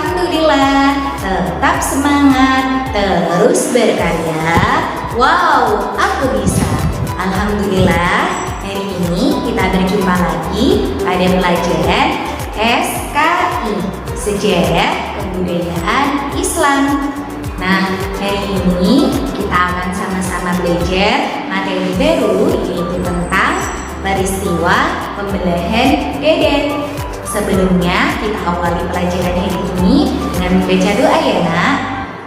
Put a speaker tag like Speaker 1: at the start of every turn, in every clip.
Speaker 1: Alhamdulillah, tetap semangat, terus berkarya. Wow, aku bisa. Alhamdulillah, hari ini kita berjumpa lagi pada pelajaran SKI, Sejarah Kebudayaan Islam. Nah, hari ini kita akan sama-sama belajar materi baru, yaitu tentang peristiwa pembelahan Deden. Sebelumnya kita awali pelajaran hari ini dengan membaca doa ya nak.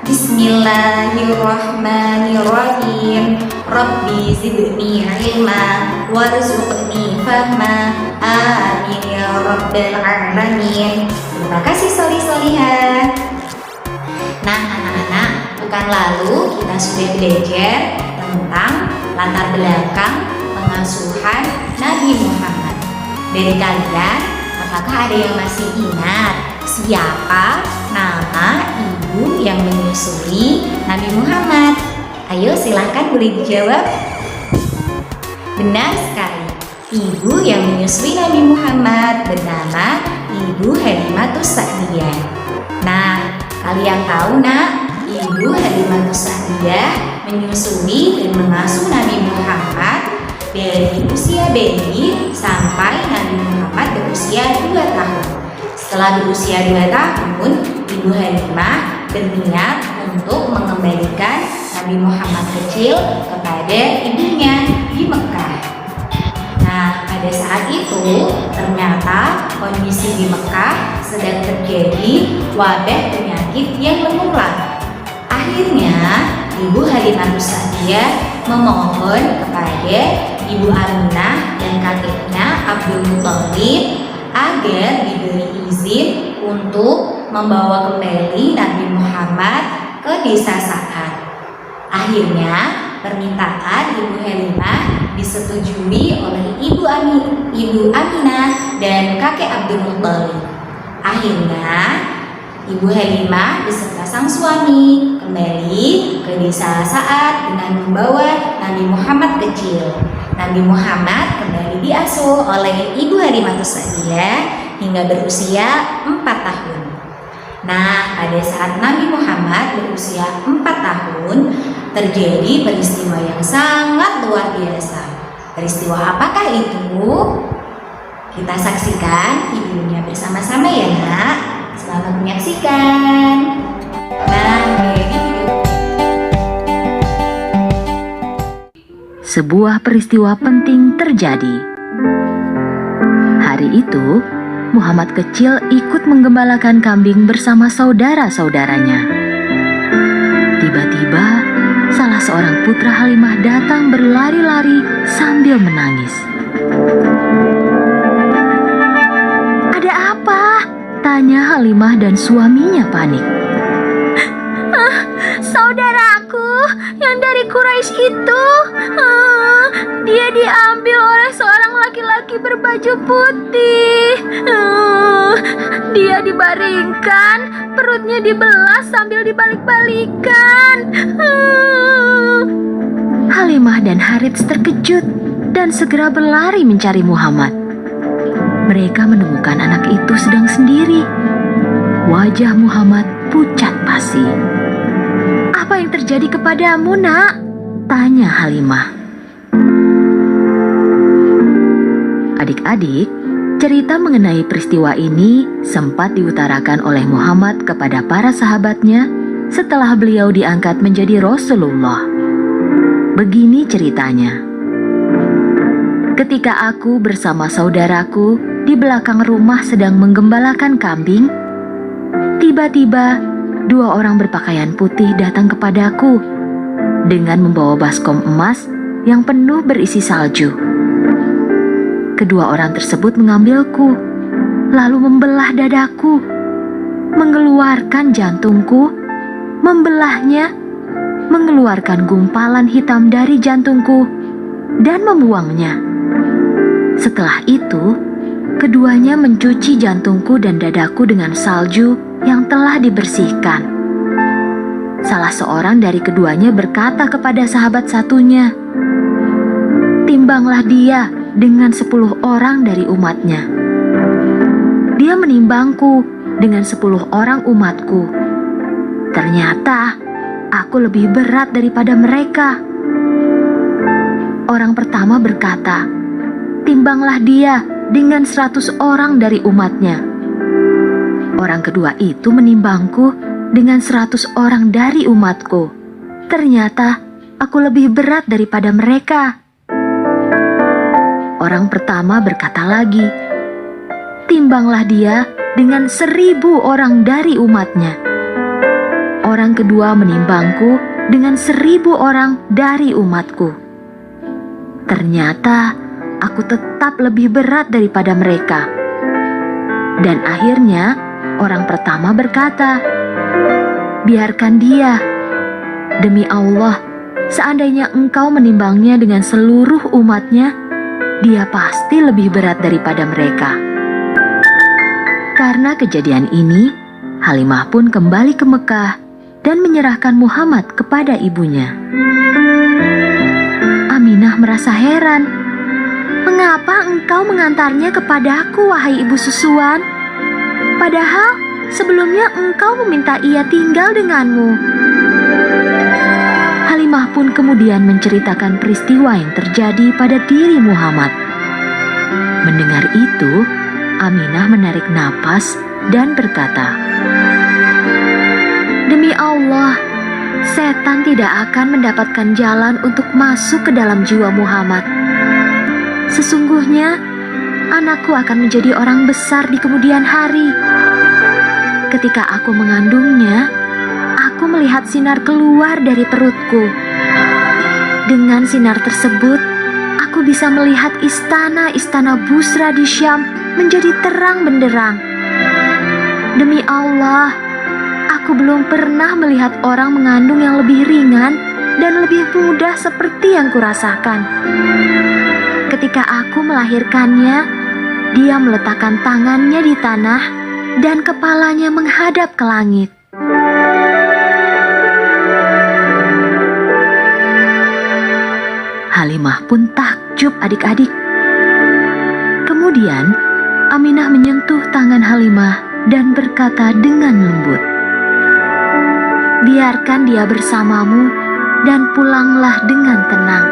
Speaker 1: Bismillahirrahmanirrahim. Rabbi zidni ilma warzuqni fahma. Amin ya rabbal alamin. Terima kasih soli-solihan. Nah anak-anak, pekan lalu kita sudah belajar tentang latar belakang pengasuhan Nabi Muhammad. Dari kalian, apakah ada yang masih ingat siapa nama ibu yang menyusui Nabi Muhammad? Ayo silahkan boleh dijawab. Benar sekali, ibu yang menyusui Nabi Muhammad bernama Ibu Halimatus Sa'diyah. Nah, kalian tahu nak, Ibu Halimatus Sa'diyah menyusui dan mengasuh Nabi Muhammad dari usia bayi sampai Nabi Muhammad berusia 2 tahun. Setelah berusia 2 tahun, Ibu Halimah berniat untuk mengembalikan Nabi Muhammad kecil kepada ibunya di Mekah. Nah, pada saat itu ternyata kondisi di Mekah sedang terjadi wabah penyakit yang menular. Akhirnya, Ibu Halimatus Sa'diyah memohon kepada Ibu Aminah dan kakeknya Abdul Muthalib agar diberi izin untuk membawa kembali Nabi Muhammad ke desa Sa'ad. Akhirnya permintaan Ibu Halimah disetujui oleh Ibu Aminah dan kakek Abdul Muthalib. Akhirnya Ibu Halimah beserta sang suami kembali ke desa Sa'ad dengan membawa Nabi Muhammad kecil. Nabi Muhammad kembali diasuh oleh Ibu Halimatus Sa'diyah hingga berusia 4 tahun. Nah, pada saat Nabi Muhammad berusia 4 tahun, terjadi peristiwa yang sangat luar biasa. Peristiwa apakah itu? Kita saksikan videonya bersama-sama ya nak. Selamat menyaksikan. Nah, ini video.
Speaker 2: Sebuah peristiwa penting terjadi. Hari itu, Muhammad kecil ikut menggembalakan kambing bersama saudara-saudaranya. Tiba-tiba, salah seorang putra Halimah datang berlari-lari sambil menangis. "Ada apa?" tanya Halimah dan suaminya panik. "Saudaraku yang dari Quraisy itu, dia diambil oleh seorang laki-laki berbaju putih. Dia dibaringkan, perutnya dibelah sambil dibalik-balikan." Halimah dan Harits terkejut dan segera berlari mencari Muhammad. Mereka menemukan anak itu sedang sendiri. Wajah Muhammad pucat pasi. "Apa yang terjadi kepadamu, nak?" tanya Halimah. Adik-adik, cerita mengenai peristiwa ini sempat diutarakan oleh Muhammad kepada para sahabatnya setelah beliau diangkat menjadi Rasulullah. Begini ceritanya. "Ketika aku bersama saudaraku di belakang rumah sedang menggembalakan kambing, tiba-tiba 2 orang berpakaian putih datang kepadaku dengan membawa baskom emas yang penuh berisi salju. Kedua orang tersebut mengambilku, lalu membelah dadaku, mengeluarkan jantungku, membelahnya, mengeluarkan gumpalan hitam dari jantungku, dan membuangnya. Setelah itu, keduanya mencuci jantungku dan dadaku dengan salju yang telah dibersihkan. Salah seorang dari keduanya berkata kepada sahabat satunya, 'Timbanglah dia dengan 10 orang dari umatnya.' Dia menimbangku dengan 10 orang umatku. Ternyata aku lebih berat daripada mereka. Orang pertama berkata, "Timbanglah dia dengan 100 orang dari umatnya." Orang kedua itu menimbangku dengan 100 orang dari umatku. Ternyata aku lebih berat daripada mereka. Orang pertama berkata lagi, "Timbanglah dia dengan 1000 orang dari umatnya." Orang kedua menimbangku dengan 1000 orang dari umatku. Ternyata aku tetap lebih berat daripada mereka. Dan akhirnya orang pertama berkata, "Biarkan dia. Demi Allah, seandainya engkau menimbangnya dengan seluruh umatnya, dia pasti lebih berat daripada mereka." Karena kejadian ini, Halimah pun kembali ke Mekah dan menyerahkan Muhammad kepada ibunya. Aminah merasa heran. "Mengapa engkau mengantarnya kepadaku, wahai ibu susuan? Padahal sebelumnya engkau meminta ia tinggal denganmu." Halimah pun kemudian menceritakan peristiwa yang terjadi pada diri Muhammad. Mendengar itu, Aminah menarik napas dan berkata, "Demi Allah, setan tidak akan mendapatkan jalan untuk masuk ke dalam jiwa Muhammad. Sesungguhnya, anakku akan menjadi orang besar di kemudian hari. Ketika aku mengandungnya, aku melihat sinar keluar dari perutku. Dengan sinar tersebut, aku bisa melihat istana-istana Busra di Syam menjadi terang benderang. Demi Allah, aku belum pernah melihat orang mengandung yang lebih ringan dan lebih mudah seperti yang kurasakan. Ketika aku melahirkannya, dia meletakkan tangannya di tanah dan kepalanya menghadap ke langit." Halimah pun takjub adik-adik. Kemudian Aminah menyentuh tangan Halimah dan berkata dengan lembut, "Biarkan dia bersamamu dan pulanglah dengan tenang."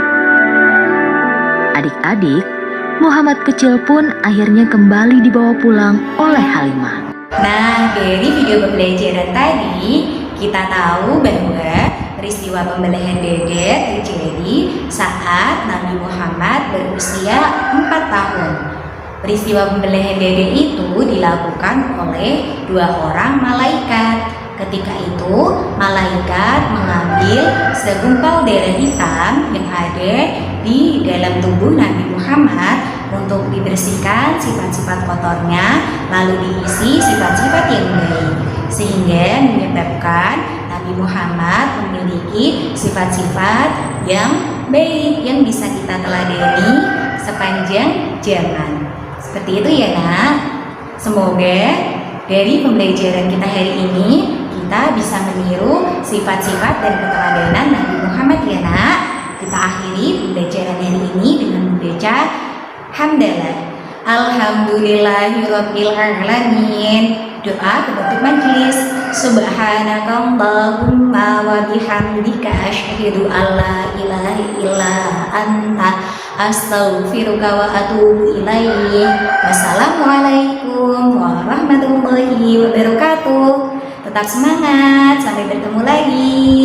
Speaker 2: Adik-adik, Muhammad kecil pun akhirnya kembali dibawa pulang oleh Halimah.
Speaker 1: Nah, dari video pembelajaran tadi, kita tahu bahwa peristiwa pembelahan Dede terjadi saat Nabi Muhammad berusia 4 tahun. Peristiwa pembelahan Dede itu dilakukan oleh 2 orang malaikat. Ketika itu, malaikat mengambil segumpal darah hitam yang ada di dalam tubuh Nabi Muhammad untuk dibersihkan sifat-sifat kotornya, lalu diisi sifat-sifat yang baik, sehingga menyebabkan Nabi Muhammad memiliki sifat-sifat yang baik yang bisa kita teladani sepanjang zaman. Seperti itu ya nak. Semoga dari pembelajaran kita hari ini kita bisa meniru sifat-sifat dan keteladanan Nabi Muhammad ya nak. Kita akhiri pembelajaran hari ini dengan membaca hamdalah. Alhamdulillahirabbil alamin. Doa penutup majelis. Subhanakallahumma wa bihamdika asyhadu alla ilaha illa anta astaghfiruka wa atubu ilaik. Wassalamualaikum warahmatullahi wabarakatuh. Tetap semangat, sampai bertemu lagi.